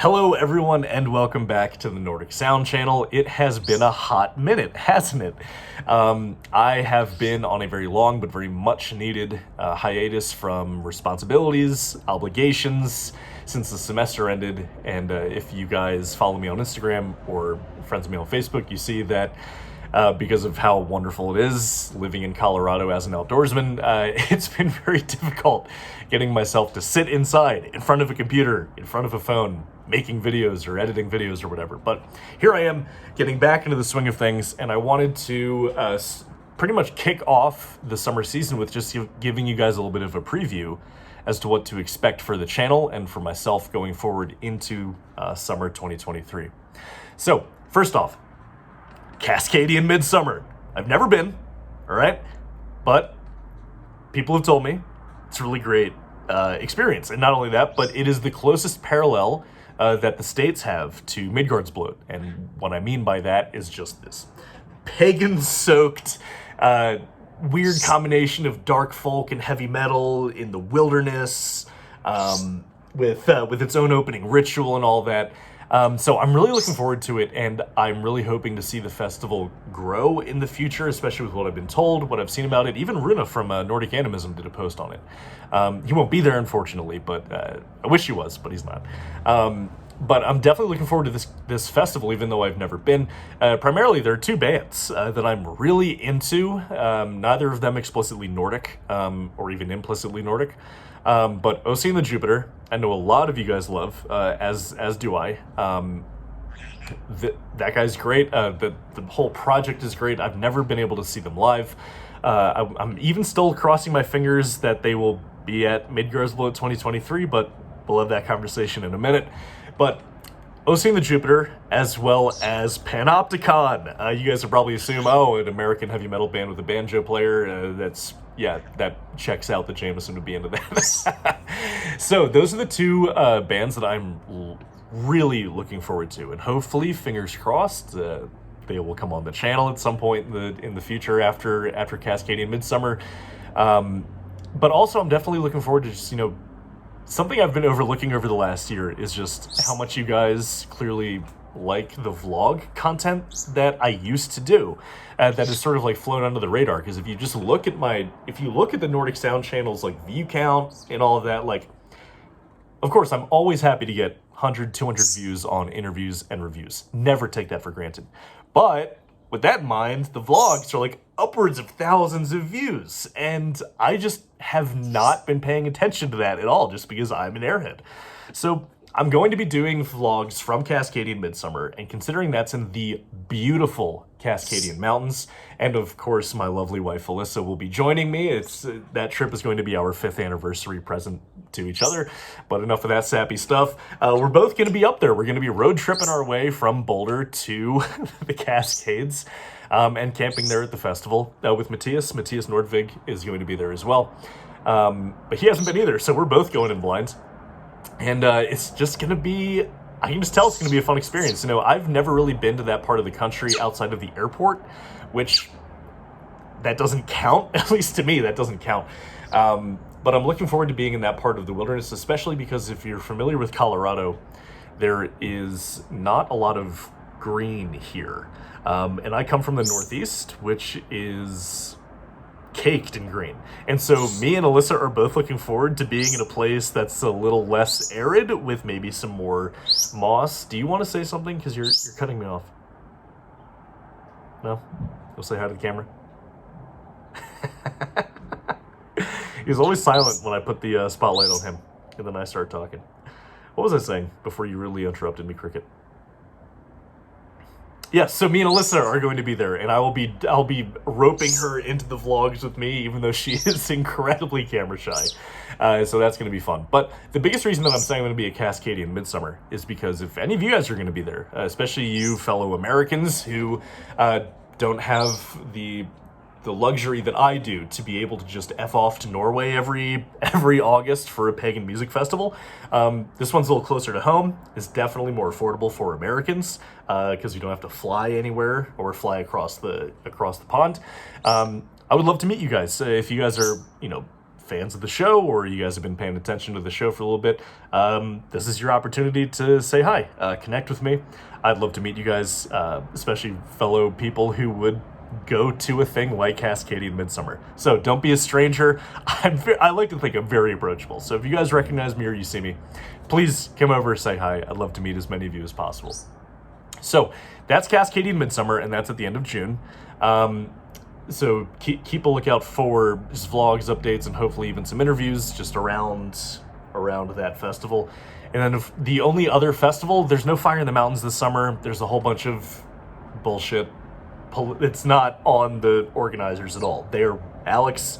Hello everyone and welcome back to the Nordic Sound Channel. It has been a hot minute, hasn't it? I have been on a very long but very much needed hiatus from responsibilities, obligations since the semester ended, and if you guys follow me on Instagram or friends of me on Facebook, you see that because of how wonderful it is living in Colorado as an outdoorsman, it's been very difficult getting myself to sit inside in front of a computer, in front of a phone, making videos or editing videos or whatever. But here I am getting back into the swing of things, and I wanted to pretty much kick off the summer season with just giving you guys a little bit of a preview as to what to expect for the channel and for myself going forward into summer 2023. So first off, Cascadian Midsummer. I've never been, all right? But people have told me it's a really great experience. And not only that, but it is the closest parallel that the States have to Midgardsblot. And what I mean by that is just this pagan-soaked, weird combination of dark folk and heavy metal in the wilderness, with its own opening ritual and all that. So I'm really looking forward to it, and I'm really hoping to see the festival grow in the future, especially with what I've been told, what I've seen about it. Even Runa from Nordic Animism did a post on it. He won't be there, unfortunately, but I wish he was, but he's not. But I'm definitely looking forward to this festival, even though I've never been. Primarily, there are two bands that I'm really into, neither of them explicitly Nordic, or even implicitly Nordic. But OC and the Jupiter, I know a lot of you guys love, as do I. That guy's great. The whole project is great. I've never been able to see them live. I'm even still crossing my fingers that they will be at Midgardsblot 2023, but we'll have that conversation in a minute. But OC and the Jupiter, as well as Panopticon. You guys will probably assume, oh, an American heavy metal band with a banjo player. That checks out that Jameson would be into that. So those are the two bands that I'm really looking forward to, and hopefully, fingers crossed, they will come on the channel at some point in the future after Cascadian Midsummer. But also, I'm definitely looking forward to just something I've been overlooking over the last year is just how much you guys clearly like the vlog content that I used to do, that has sort of like flown under the radar. Because if you just look at the Nordic Sound Channel's like view count and all of that, like, of course, I'm always happy to get 100, 200 views on interviews and reviews. Never take that for granted. But with that in mind, the vlogs are like upwards of thousands of views, and I just have not been paying attention to that at all, just because I'm an airhead. So I'm going to be doing vlogs from Cascadian Midsummer, and considering that's in the beautiful Cascadian Mountains, and of course my lovely wife Alyssa will be joining me. That trip is going to be our 5th anniversary present to each other, but enough of that sappy stuff. We're both going to be up there. We're going to be road tripping our way from Boulder to the Cascades, and camping there at the festival with Matthias. Matthias Nordvig is going to be there as well, but he hasn't been either, so we're both going in blind. And it's just going to be, I can just tell it's going to be a fun experience. I've never really been to that part of the country outside of the airport, which that doesn't count, at least to me, that doesn't count. But I'm looking forward to being in that part of the wilderness, especially because if you're familiar with Colorado, there is not a lot of green here. And I come from the Northeast, which is caked in green. And so me and Alyssa are both looking forward to being in a place that's a little less arid with maybe some more moss. Do you want to say something? Because you're cutting me off. No? You'll say hi to the camera? He's always silent when I put the spotlight on him, and then I start talking. What was I saying before you really interrupted me, Cricket? Yes, so me and Alyssa are going to be there, and I'll be roping her into the vlogs with me, even though she is incredibly camera shy. So that's going to be fun. But the biggest reason that I'm saying I'm going to be at Cascadian Midsummer is because if any of you guys are going to be there, especially you fellow Americans who don't have the luxury that I do to be able to just F off to Norway every August for a pagan music festival. This one's a little closer to home. It's definitely more affordable for Americans because you don't have to fly anywhere or fly across the pond. I would love to meet you guys. If you guys are, fans of the show or you guys have been paying attention to the show for a little bit, this is your opportunity to say hi, connect with me. I'd love to meet you guys, especially fellow people who would go to a thing like Cascadian Midsummer. So don't be a stranger. I like to think I'm very approachable. So if you guys recognize me or you see me, please come over, say hi. I'd love to meet as many of you as possible. So that's Cascadian Midsummer, and that's at the end of June. So keep a lookout for just vlogs, updates, and hopefully even some interviews just around that festival. And then the only other festival, there's no Fire in the Mountains this summer. There's a whole bunch of bullshit. It's not on the organizers at all. They're Alex,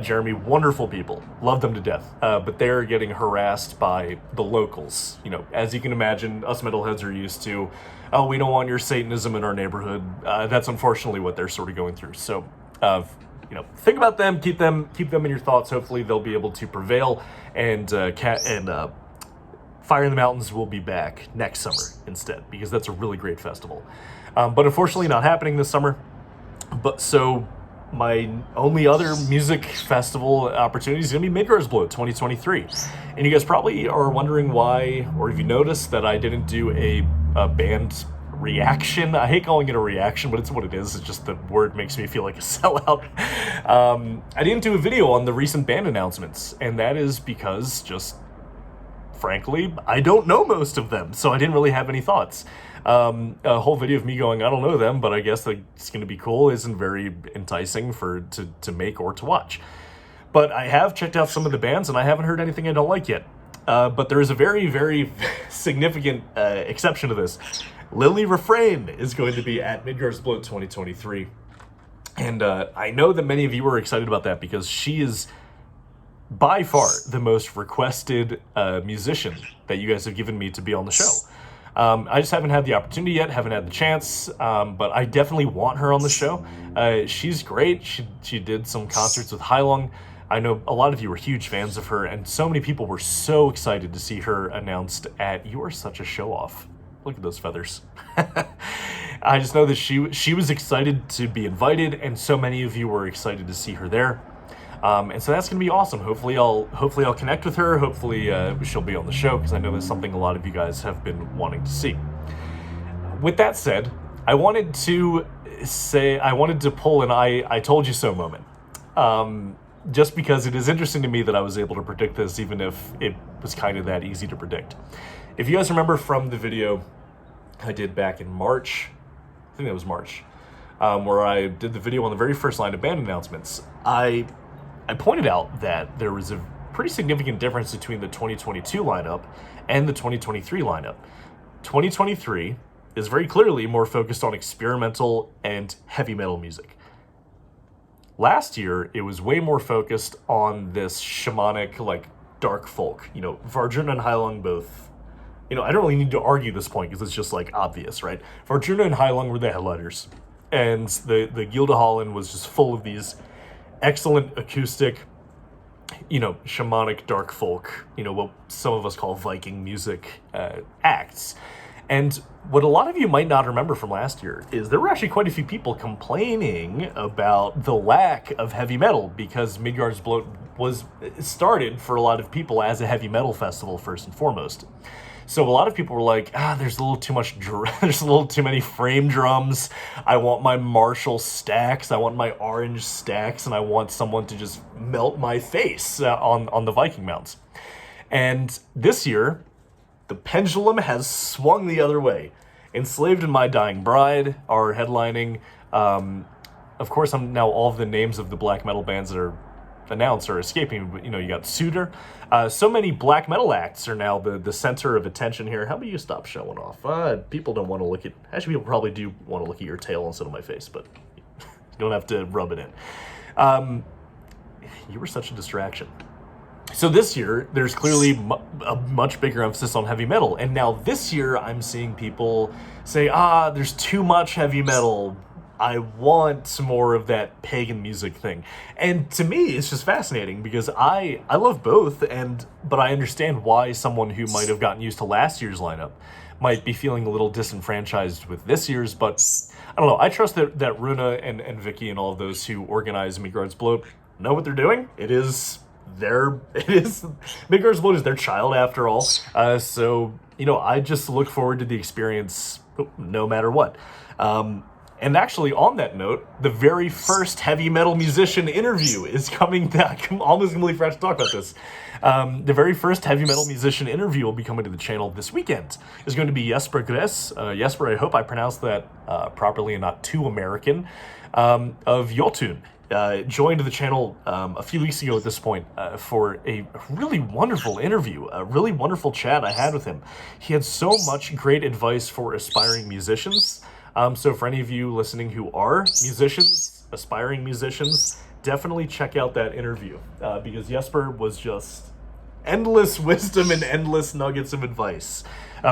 Jeremy, wonderful people. Love them to death. But they're getting harassed by the locals. You know, as you can imagine, us metalheads are used to, oh, we don't want your Satanism in our neighborhood. That's unfortunately what they're sort of going through. So, you know, think about them, keep them in your thoughts. Hopefully they'll be able to prevail, and Fire in the Mountains will be back next summer instead, because that's a really great festival. But unfortunately not happening this summer. But so my only other music festival opportunity is going to be Midgardsblot 2023. And you guys probably are wondering why, or have you noticed that I didn't do a band reaction? I hate calling it a reaction, but it's what it is. It's just the word makes me feel like a sellout. I didn't do a video on the recent band announcements, and that is because just frankly, I don't know most of them, so I didn't really have any thoughts. A whole video of me going, I don't know them, but I guess it's going to be cool, isn't very enticing to make or to watch. But I have checked out some of the bands, and I haven't heard anything I don't like yet. But there is a very, very significant exception to this. Lily Refrain is going to be at Midgardsblot 2023. And I know that many of you are excited about that because she is by far the most requested musician that you guys have given me to be on the show. I just haven't had the opportunity yet, haven't had the chance, but I definitely want her on the show. She's great. She did some concerts with Heilung. I know a lot of you are huge fans of her, and so many people were so excited to see her announced at You Are Such a Show Off. Look at those feathers. I just know that she was excited to be invited, and so many of you were excited to see her there. And so that's going to be awesome. Hopefully I'll connect with her. Hopefully she'll be on the show, because I know that's something a lot of you guys have been wanting to see. With that said, I wanted to pull an I told you so moment. Just because it is interesting to me that I was able to predict this, even if it was kind of that easy to predict. If you guys remember from the video I did back in March, I think that was March, where I did the video on the very first line of band announcements, I pointed out that there was a pretty significant difference between the 2022 lineup and the 2023 lineup. 2023 is very clearly more focused on experimental and heavy metal music. Last year, it was way more focused on this shamanic, like, dark folk. You know, Varjuna and Heilung both, you know, I don't really need to argue this point because it's just, like, obvious, right? Varjuna and Heilung were the headliners, and the Gilda Holland was just full of these excellent acoustic, you know, shamanic dark folk, you know, what some of us call Viking music acts. And what a lot of you might not remember from last year is there were actually quite a few people complaining about the lack of heavy metal, because Midgardsblot was started for a lot of people as a heavy metal festival first and foremost. So a lot of people were like, there's a little too much, there's a little too many frame drums. I want my Marshall stacks. I want my orange stacks, and I want someone to just melt my face on the Viking mounts. And this year, the pendulum has swung the other way. Enslaved and My Dying Bride are headlining. Of course, now all of the names of the black metal bands that are announced are escaping, but you know, you got Suitor. So many black metal acts are now the center of attention here. How about you stop showing off? People don't want to look at, actually people probably do want to look at your tail instead of my face, but you don't have to rub it in. You were such a distraction. So this year, there's clearly a much bigger emphasis on heavy metal. And now this year, I'm seeing people say, there's too much heavy metal. I want some more of that pagan music thing. And to me, it's just fascinating because I love both, but I understand why someone who might have gotten used to last year's lineup might be feeling a little disenfranchised with this year's. But I don't know. I trust that Runa and Vicky and all of those who organize Midgardsblot know what they're doing. It is Midgardsblot is their child after all. So, I just look forward to the experience no matter what. And actually, on that note, the very first heavy metal musician interview is coming back. I'm almost completely forgot to talk about this. The very first heavy metal musician interview will be coming to the channel this weekend. It's going to be Jesper Gress. Jesper, I hope I pronounced that properly and not too American, of Jotun. Joined the channel a few weeks ago at this point for a really wonderful interview, a really wonderful chat I had with him. He had so much great advice for aspiring musicians. So for any of you listening who are musicians, aspiring musicians, definitely check out that interview because Jesper was just endless wisdom and endless nuggets of advice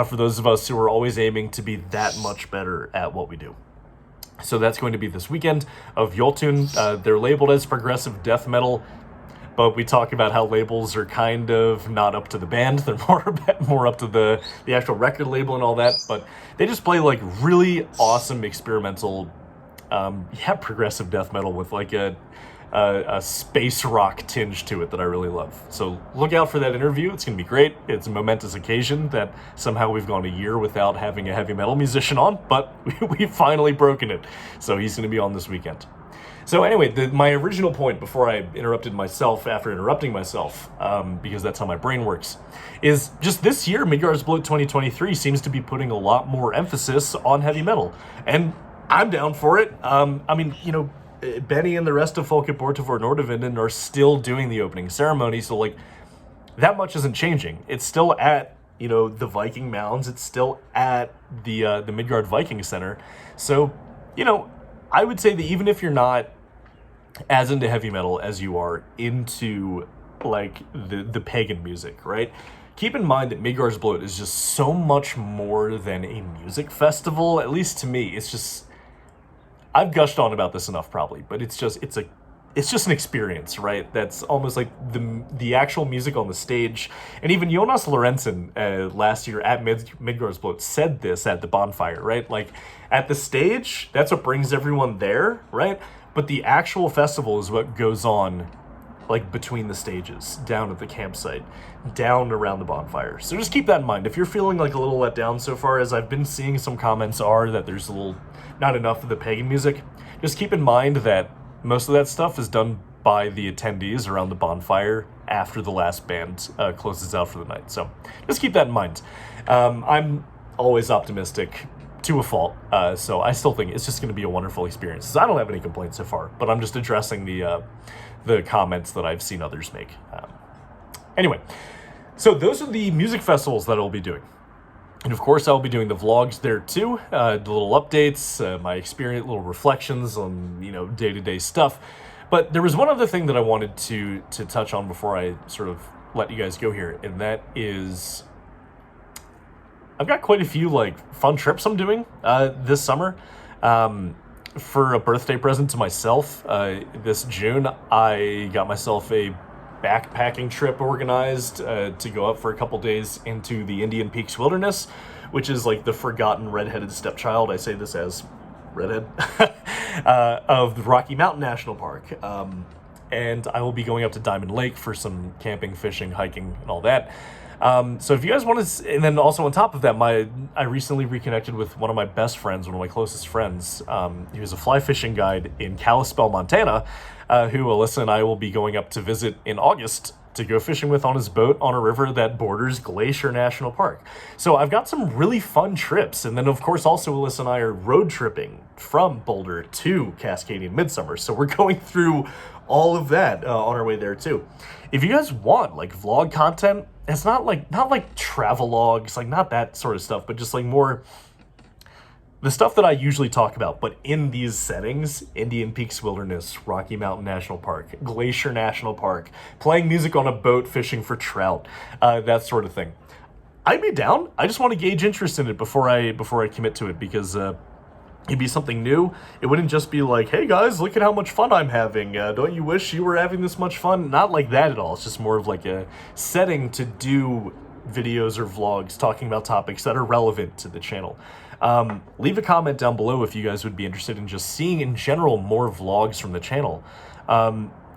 for those of us who are always aiming to be that much better at what we do. So that's going to be this weekend of Jotun. They're labeled as progressive death metal, but we talk about how labels are kind of not up to the band. They're more up to the actual record label and all that, but they just play like really awesome experimental, progressive death metal with like a space rock tinge to it that I really love. So look out for that interview. It's going to be great. It's a momentous occasion that somehow we've gone a year without having a heavy metal musician on, but we've finally broken it. So he's going to be on this weekend. So anyway, my original point before I interrupted myself after interrupting myself, because that's how my brain works, is just this year, Midgardsblot 2023 seems to be putting a lot more emphasis on heavy metal. And I'm down for it. Benny and the rest of Folket Bortovor Nordavinden are still doing the opening ceremony, so like that much isn't changing. It's still at the Viking Mounds. It's still at the Midgard Viking Center. So I would say that even if you're not as into heavy metal as you are into like the pagan music, right? Keep in mind that Midgardsblot is just so much more than a music festival. At least to me, it's just. I've gushed on about this enough probably, but it's just an experience, right? That's almost like the actual music on the stage. And even Jonas Lorentzen last year at Midgardsblot said this at the bonfire, right? Like at the stage, that's what brings everyone there, right? But the actual festival is what goes on like between the stages, down at the campsite, down around the bonfire. So just keep that in mind. If you're feeling like a little let down so far, as I've been seeing some comments are that there's not enough of the pagan music, just keep in mind that most of that stuff is done by the attendees around the bonfire after the last band closes out for the night. So just keep that in mind. I'm always optimistic to a fault, so I still think it's just going to be a wonderful experience. So I don't have any complaints so far, but I'm just addressing the comments that I've seen others make. Anyway, so those are the music festivals that I'll be doing. And of course, I'll be doing the vlogs there too, the little updates, my experience, little reflections on, day-to-day stuff. But there was one other thing that I wanted to touch on before I sort of let you guys go here, and that is I've got quite a few fun trips I'm doing this summer. For a birthday present to myself, this June, I got myself a backpacking trip organized to go up for a couple days into the Indian Peaks Wilderness, which is like the forgotten redheaded stepchild, I say this as redhead, of the Rocky Mountain National Park. And I will be going up to Diamond Lake for some camping, fishing, hiking, and all that. So if you guys want to, and then also on top of that, I recently reconnected with one of my best friends, one of my closest friends. He was a fly fishing guide in Kalispell, Montana, who Alyssa and I will be going up to visit in August to go fishing with on his boat on a river that borders Glacier National Park. So I've got some really fun trips. And then of course also Alyssa and I are road tripping from Boulder to Cascadian Midsummer. So we're going through all of that on our way there too. If you guys want vlog content, it's not like travelogues, not that sort of stuff, but just more the stuff that I usually talk about, but in these settings: Indian Peaks Wilderness, Rocky Mountain National Park, Glacier National Park, playing music on a boat, fishing for trout, that sort of thing. I'd be down. I just want to gauge interest in it before I commit to it, because it'd be something new. It wouldn't just be like, hey guys, look at how much fun I'm having. Don't you wish you were having this much fun? Not like that at all. It's just more of a setting to do videos or vlogs talking about topics that are relevant to the channel. Leave a comment down below if you guys would be interested in just seeing in general more vlogs from the channel.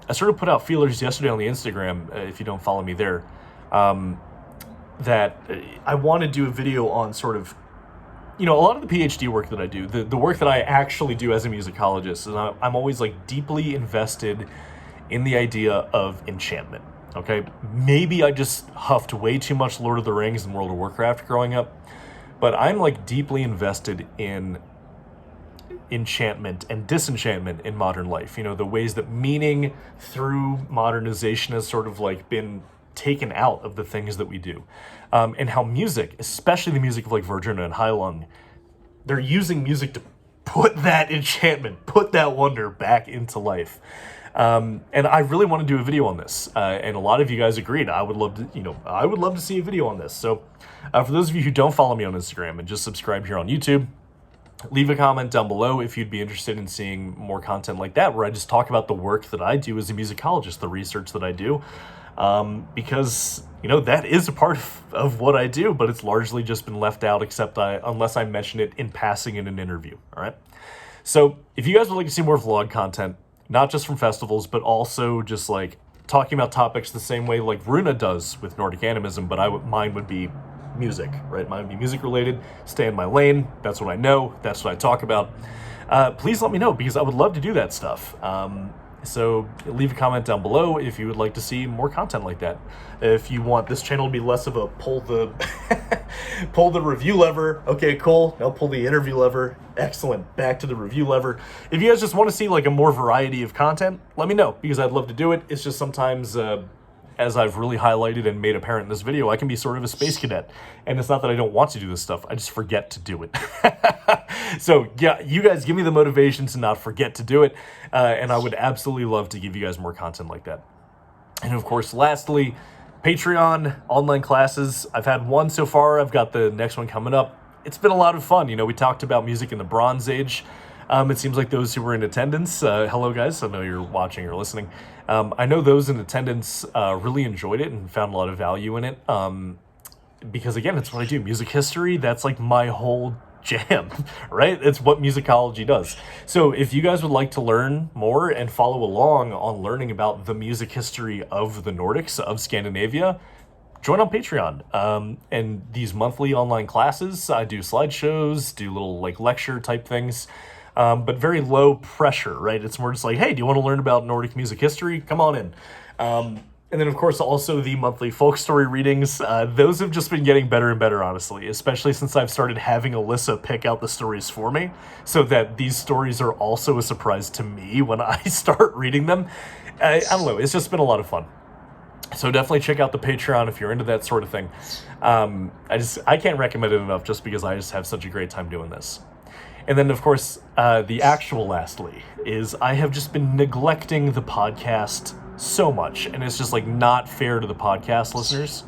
I sort of put out feelers yesterday on the Instagram, if you don't follow me there, that I want to do a video on sort of, a lot of the PhD work that I do, the work that I actually do as a musicologist, is I'm always like deeply invested in the idea of enchantment. Okay, maybe I just huffed way too much Lord of the Rings and World of Warcraft growing up, but I'm like deeply invested in enchantment and disenchantment in modern life. The ways that meaning through modernization has sort of like been taken out of the things that we do, and how music, especially the music of like Virginia and Heilung, they're using music to put that enchantment, put that wonder back into life. And I really want to do a video on this, and a lot of you guys agreed. I would love to see a video on this. So, for those of you who don't follow me on Instagram and just subscribe here on YouTube, leave a comment down below if you'd be interested in seeing more content like that, where I just talk about the work that I do as a musicologist, the research that I do, because that is a part of what I do, but it's largely just been left out, unless I mention it in passing in an interview. All right. So, if you guys would like to see more vlog content, not just from festivals, but also just like talking about topics the same way like Runa does with Nordic animism, but mine would be music, right? Mine would be music related, stay in my lane. That's what I know. That's what I talk about. Please let me know, because I would love to do that stuff. So leave a comment down below if you would like to see more content like that. If you want this channel to be less of a pull the review lever, okay, cool. Now pull the interview lever. Excellent. Back to the review lever. If you guys just want to see like a more variety of content, let me know, because I'd love to do it. It's just sometimes, as I've really highlighted and made apparent in this video, I can be sort of a space cadet. And it's not that I don't want to do this stuff, I just forget to do it. So yeah, you guys give me the motivation to not forget to do it. And I would absolutely love to give you guys more content like that. And of course, lastly, Patreon, online classes. I've had one so far. I've got the next one coming up. It's been a lot of fun. We talked about music in the Bronze Age. It seems like those who were in attendance, hello guys, I know you're watching or listening. I know those in attendance really enjoyed it and found a lot of value in it. Because again, it's what I do. Music history, that's like my whole jam, right? It's what musicology does. So if you guys would like to learn more and follow along on learning about the music history of the Nordics, of Scandinavia, join on Patreon. And these monthly online classes, I do slideshows, do little like lecture type things. But very low pressure, right? It's more just like, hey, do you want to learn about Nordic music history? Come on in. And then, of course, also the monthly folk story readings. Those have just been getting better and better, honestly, especially since I've started having Alyssa pick out the stories for me, so that these stories are also a surprise to me when I start reading them. I don't know. It's just been a lot of fun. So definitely check out the Patreon if you're into that sort of thing. I can't recommend it enough, just because I just have such a great time doing this. And then, of course, the actual lastly is I have just been neglecting the podcast so much, and it's just like not fair to the podcast listeners.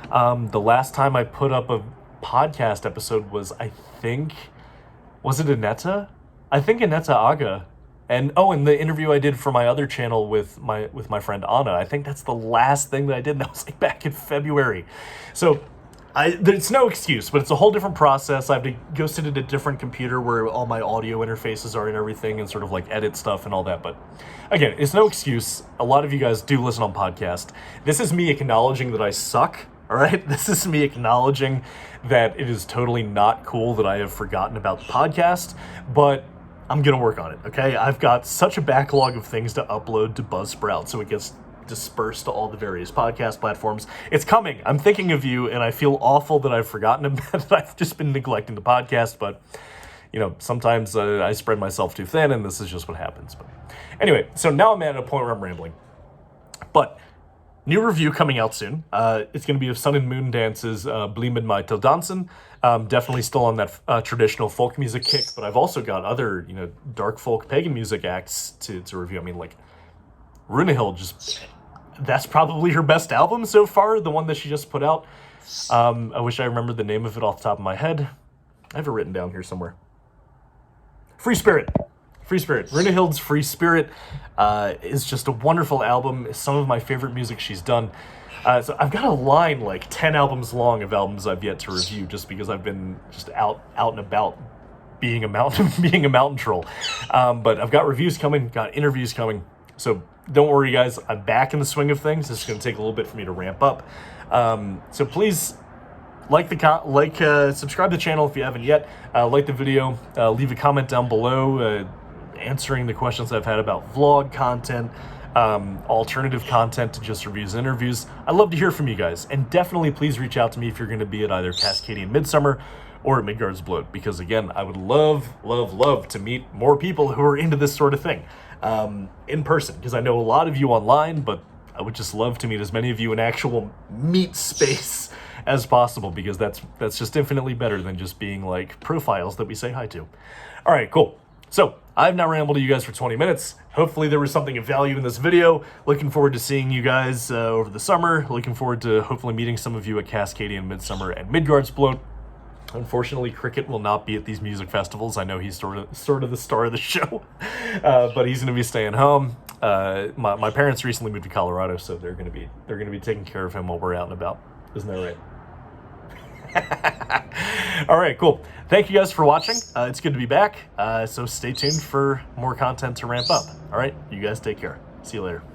The last time I put up a podcast episode was, was it Aneta? I think Aneta Aga. And the interview I did for my other channel with my friend Anna. I think that's the last thing that I did, and that was like back in February. So it's no excuse, but it's a whole different process. I have to go sit at a different computer where all my audio interfaces are and everything, and sort of like edit stuff and all that. But again, it's no excuse. A lot of you guys do listen on podcast. This is me acknowledging that I suck, all right? This is me acknowledging that it is totally not cool that I have forgotten about the podcast, but I'm going to work on it, okay? I've got such a backlog of things to upload to Buzzsprout, so it gets dispersed to all the various podcast platforms. It's coming. I'm thinking of you, and I feel awful that I've forgotten that I've just been neglecting the podcast, but sometimes I spread myself too thin, and this is just what happens. But anyway, so now I'm at a point where I'm rambling. But new review coming out soon. It's going to be of Sun and Moon Dance's Bli med mig til dansen. Definitely still on that traditional folk music kick, but I've also got other, dark folk pagan music acts to review. I mean, like, Runehild, that's probably her best album so far, the one that she just put out. I wish I remembered the name of it off the top of my head. I have it written down here somewhere. Free Spirit. Runehild's Free Spirit is just a wonderful album. It's some of my favorite music she's done. So I've got a line like 10 albums long of albums I've yet to review, just because I've been just out and about being a mountain troll. But I've got reviews coming, got interviews coming. So don't worry, guys. I'm back in the swing of things. It's going to take a little bit for me to ramp up. So please subscribe to the channel if you haven't yet. Like the video. Leave a comment down below answering the questions I've had about vlog content, alternative content to just reviews and interviews. I'd love to hear from you guys. And definitely please reach out to me if you're going to be at either Cascadian Midsummer or at Midgardsblot, because again, I would love to meet more people who are into this sort of thing in person, because I know a lot of you online, but I would just love to meet as many of you in actual meet space as possible, because that's just infinitely better than just being like profiles that we say hi to. All right, cool. So I've now rambled to you guys for 20 minutes. Hopefully there was something of value in this video. Looking forward to seeing you guys over the summer. Looking forward to hopefully meeting some of you at Cascadian Midsummer and Midgardsblot. Unfortunately, Cricket will not be at these music festivals. I know he's sort of the star of the show, but he's going to be staying home. My parents recently moved to Colorado, so they're going to be taking care of him while we're out and about. Isn't that right? All right, cool. Thank you guys for watching. It's good to be back. So stay tuned for more content to ramp up. All right, you guys take care. See you later.